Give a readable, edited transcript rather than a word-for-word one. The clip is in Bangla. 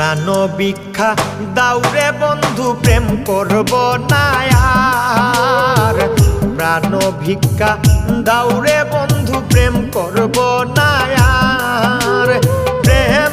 প্রাণ ভিক্ষা দাউরে বন্ধু প্রেম করব না আর। প্রাণ ভিক্ষা দাউরে বন্ধু প্রেম করব না আর। প্রেম